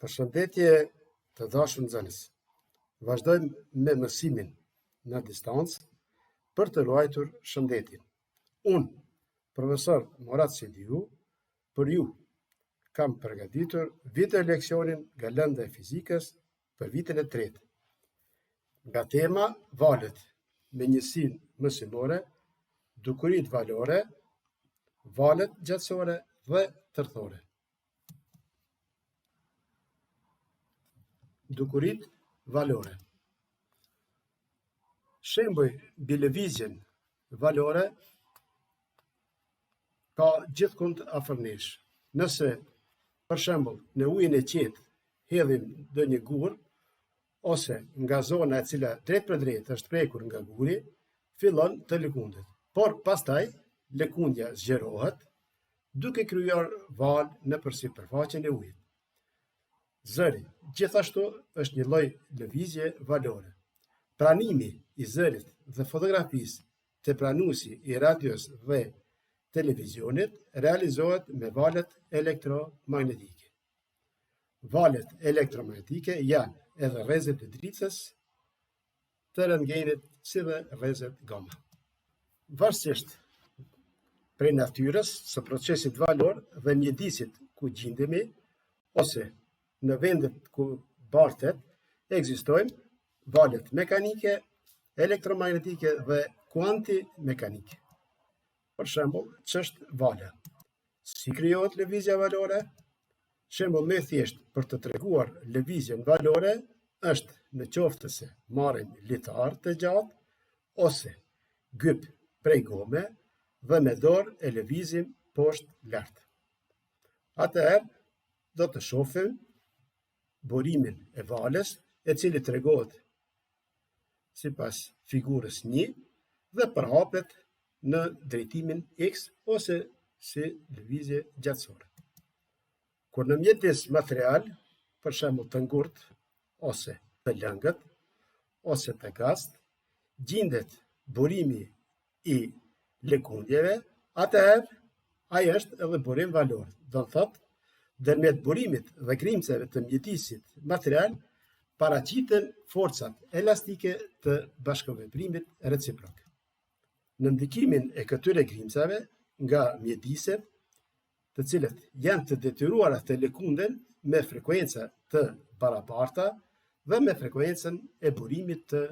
Përshëndetje të dashur nxënës. Vazhdojmë me mësimin në distancë për të ruajtur shëndetin. Unë, profesor Murat Sediu, për ju kam përgatitur video leksionin nga lënda e fizikës për vitin e tretë. Nga tema valët me njësinë mësimore, dukuritë valore, valët gjatësore dhe tërthore. Dukuritë valore. Shembuj mbi lëvizjen valore ka gjithkund afër nesh. Nëse, për shembull, në ujin e qetë hedhim ndonjë gur, ose nga zona e cila drejt për drejt është prekur nga guri, fillon të lëkundet. Por pastaj lëkundja zgjerohet, duke krijuar valë nëpër sipërfaqen e ujit. Zëri, gjithashtu, është një lloj lëvizje valore. Pranimi i zërit dhe fotografisë te pranuesi i radios dhe televizionit realizohet me valët elektromagnetike. Valët elektromagnetike janë edhe rrezet e dricës të rentgenit si dhe rrezet gama. Varësisht prej natyrës së procesit valor dhe mjedisit ku gjindemi, ose në vendet ku bartet, ekzistojnë valët mekanike, elektromagnetike dhe kuantimekanike. Për shembull, ç'është vala? Si krijohet lëvizja valore? Shembull më i thjeshtë për të treguar lëvizjen valore është në qoftë se marrim litar të gjatë ose gyp prej gome dhe me dorë e lëvizim poshtë lart. Atëherë do të shohim burimin e valës, e cili tregohet sipas figurës 1 dhe përhapet në drejtimin X ose si lëvizje gjatësore. Kur në mjedis material, për shembull të ngurtë ose të lëngët ose të gast, gjendet burimi i lëkundjeve, atëherë ai është edhe burim valor. Do të thotë, ndërmjet burimit dhe grimcave të mjedisit material, paraqiten forcat elastike të bashkëveprimit reciprok. Në ndikimin e këtyre grimcave nga mjediset, të cilët janë të detyruara të lëkunden me frekuenca të barabarta dhe me frekuencën e burimit të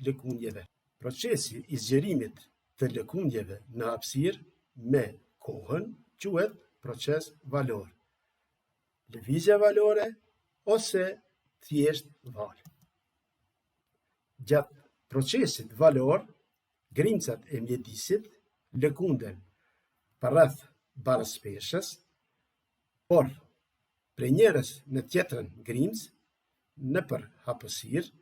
lëkundjeve. Procesi i zgjerimit të lëkundjeve në hapësirë me kohën quhet proces valor, lëvizja valore ose thjesht valë. Gjatë procesit valor, grimcat e mjedisit lëkunden përreth barës peshës, por prej njërës në tjetrën grimc, nëpër hapësirë,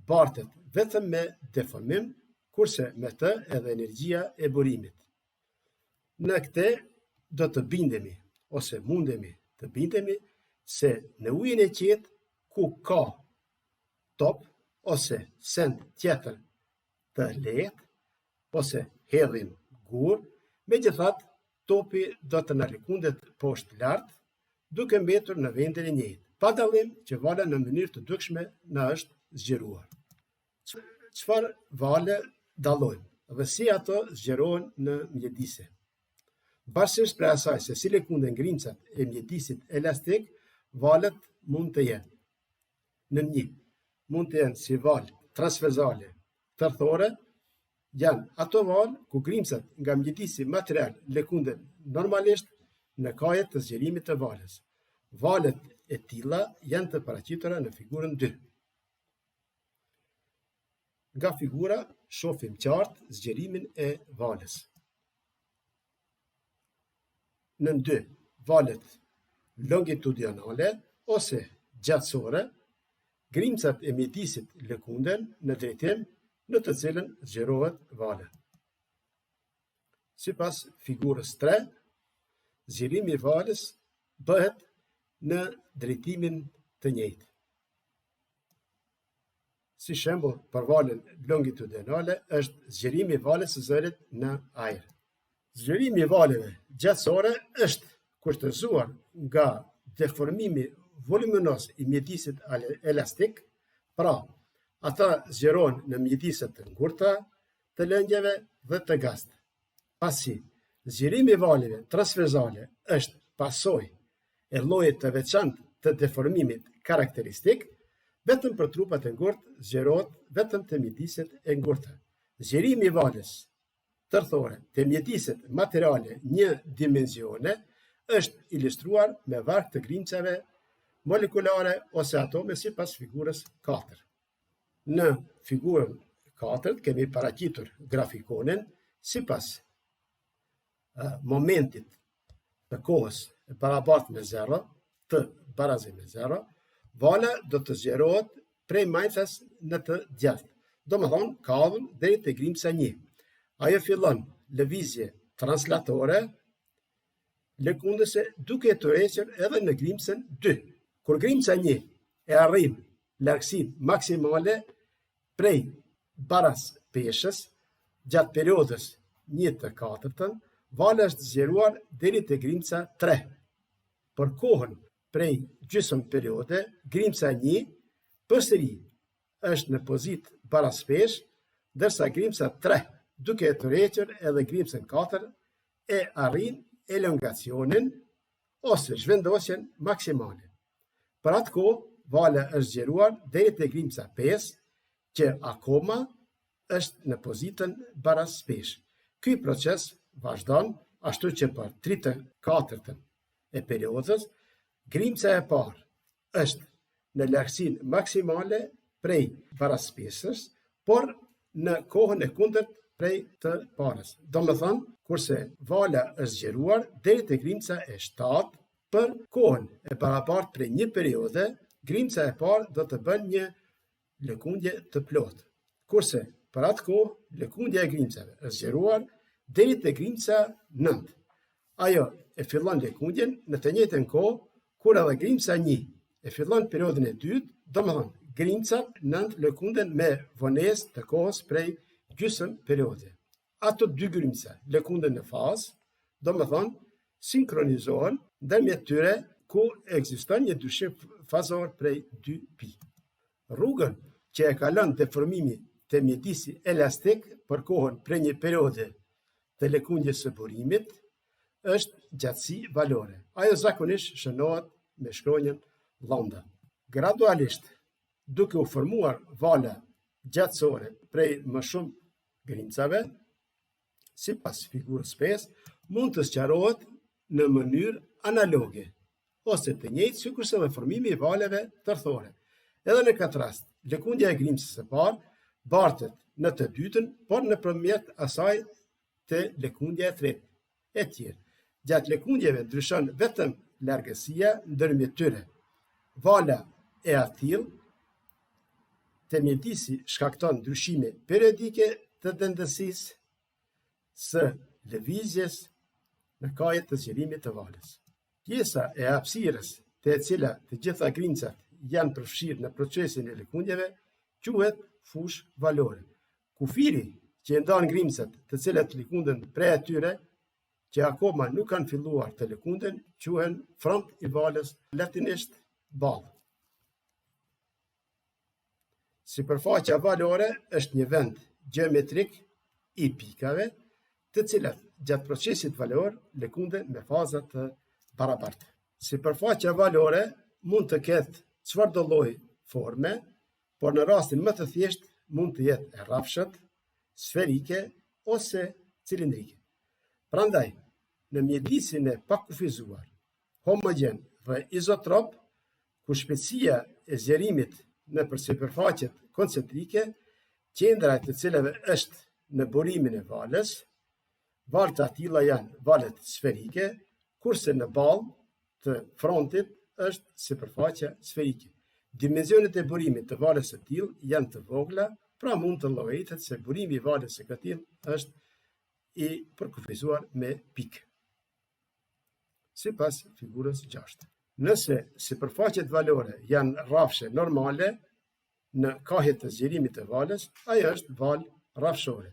bartet vetëm me deformim, kurse me të edhe energjia e burimit. Në këtë do të bindemi, ose mundemi të bindemi, se në ujin e qetë ku ka top ose send tjetër të lehtë, ose hedhim gur, megjithatë topi do të na lëkundet poshtë lart, duke mbetur në vendin e njëjtë, pa dallim që vala në mënyrë të dukshme na është zgjeruar. Çfarë vale dallojmë dhe si ato zgjerohen në mjedise? Pavarësisht prej asaj se si lëkunden grimcat e mjedisit elastik, valët mund të jenë në një, mund të jenë si valë transversale tërthore, janë ato valë ku grimcat nga mjedisi material lëkunden normalisht në kajet të zgjerimit të valës. Valët e tilla janë të paraqitura në figurën 2. Nga figura shohim qartë zgjerimin e valës. Në 2, valët longitudinale ose gjatësore, grimcat e mjedisit lëkunden në drejtim në të cilën zgjerohet vala. Sipas figurës 3, zgjerimi i valës bëhet në drejtimin të njëjtë. Si shembull për valën longitudinale është zgjerimi i valës së zërit në ajër. Zgjerimi i valëve gjatësore është kushtëzuar nga deformimi voluminos i mjedisit elastik, pra ata zgjerohen në mjediset të ngurta të lëngjeve dhe të gaztë. Pasi zgjerimi i valeve transversale është pasojë e llojit të veçantë të deformimit karakteristik, vetëm për trupat e ngurtë zgjerohet vetëm te mjediset e ngurta. Zgjerimi i valës tërthore te mjediset materiale një dimensione është ilustruar me varg të grimcave molekulare ose atome sipas figurës 4. Në figurën 4 kemi paraqitur grafikonin sipas momentit të kohës e barabartë me 0, të barazi me 0, vala do të zgjerohet prej majtas në të djathtë, domethënë kavën deri te grimca 1. Ajo fillon lëvizje translatore lëkundëse duke tërhequr edhe në grimcën 2. Kur grimca 1 e arrin largësinë maksimale prej baras peshës gjatë periudhës 1/4, vala është zgjeruar deri te grimca 3. Për kohën prej gjysmë periode, grimca 1 përsëri është në pozitë baras peshë, ndërsa grimca 3, duke tërhequr edhe grimcën 4, e arrin elongacionin ose zhvendosjen maksimale. Për atë kohë, vala është zgjeruar deri te grimca 5, që akoma është në pozitën baras peshë. Ky proces vazhdon ashtu që për 3/4 e periudhës, grimca e parë është në largësinë maksimale prej baras peshës, por në kohën e kundërt prej të parës. Domethënë, kurse vala është zgjeruar deri te grimca e 7, për kohën e barabartë prej një periudhe, grimca e parë do të bën një lëkundje të plotë. Kurse për atë kohë, lëkundja e grimcave është zgjeruar deri te grimca 9. Ajo e fillon lëkundjen në të njëjtën kohë kur edhe grimca 1 e fillon periudhën e dytë, domethënë grimcat 9 lëkunden me vonesë të kohës prej gjysmë periode. Ato dy grimca lëkunden në fazë, domethënë sinkronizohen ndërmjet tyre ku ekziston një dyshim fazor prej 2 pi. Rrugën që e kalon deformimi të mjedisi elastik për kohën prej një periode të lëkundjes së burimit është gjatësi valore. Ajo zakonisht shënohet me shkronjën lambda. Gradualisht, duke u formuar vala gjatësore prej më shumë grimcave, sipas figurës 5, mund të sqarohet në mënyrë analoge, ose të njëjtë sikurse dhe formimi i valeve tërthore. Edhe në këtë rast, lëkundja e grimcës së parë bartet në të dytën, por nëpërmjet asaj të lëkundja e tretë, e tjerë. Gjatë lëkundjeve ndryshon vetëm largësia ndërmjet tyre. Vala e atill të mjedisi shkakton ndryshime periodike të dendësisë së lëvizjes në kajet të zgjerimit të valës. Pjesa e hapësirës te e cila të gjitha grimcat janë përfshirë në procesin e lëkundjeve quhet fushë valore. Kufiri që e ndan grimcat të cilat lëkunden prej atyre që akoma nuk kanë filluar të lëkunden quhen front i valës, latinisht ball. Sipërfaqja valore është një vend gjeometrik i pikave, të cilat gjatë procesit valor lëkunden me faza të barabarta. Sipërfaqja valore mund të ketë çfarëdo lloj forme, por në rastin më të thjeshtë mund të jetë e rrafshët, sferike ose cilindrike. Prandaj, në mjedisin e pakufizuar, homogjen dhe izotrop, ku shpejtësia e zgjerimit nëpër sipërfaqet koncentrike, qendra e të cilave është në burimin e valës, valët të atilla janë valët sferike, kurse në ball të frontit është sipërfaqja sferike. Dimensionet e burimit të valës së tillë janë të vogla, pra mund të llogaritet se burimi i valës së këtillë është i përkufizuar me pikë. Sipas figurës 6. Nëse sipërfaqet valore janë rrafshe normale në kahjet të zgjerimit të valës, ajo është valë rrafshore.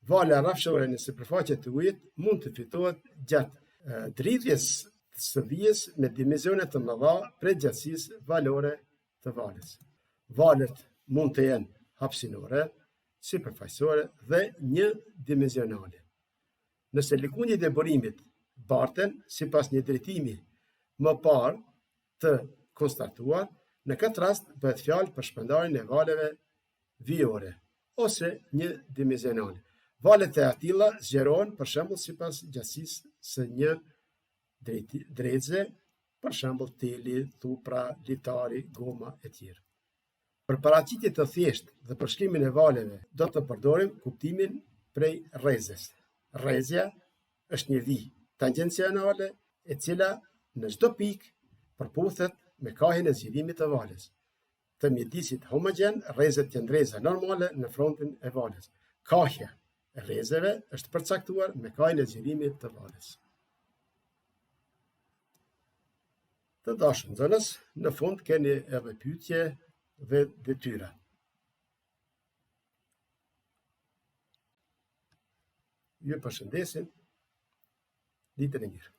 Vala rrafshore në sipërfaqe të ujit mund të fitohet gjatë dridhjes të së me dimensione të mëdha prej gjatësisë valore të valës. Valët mund të jenë hapësinore, sipërfaqësore dhe një dimensionale. Nëse lëkundjet e burimit barten sipas një drejtimi më parë të konstatuar, në këtë rast bëhet fjalë për shpërndarjen e valeve vijore ose një dimensionale. Valet e atilla zgjerohen për shembull sipas gjatësisë së një drejtëse, për shembull teli, thupra, litari, goma e tjerë. Për paraqitje të thjeshtë dhe për shkrimin e valeve do të përdorim kuptimin prej rrezës. Rrezja është një vijë tangenciale e cila në çdo pikë përputhet me kahjen e zgjerimit të valës. Të mjedisit homogjen, rrezet janë rreza normale në frontin e valës. Kahja e rrezeve është përcaktuar me kahjen e zgjerimit të valës. Të dashur nxënës, në fund keni edhe pyetje dhe detyra. Ju përshëndesim, ditën e mirë.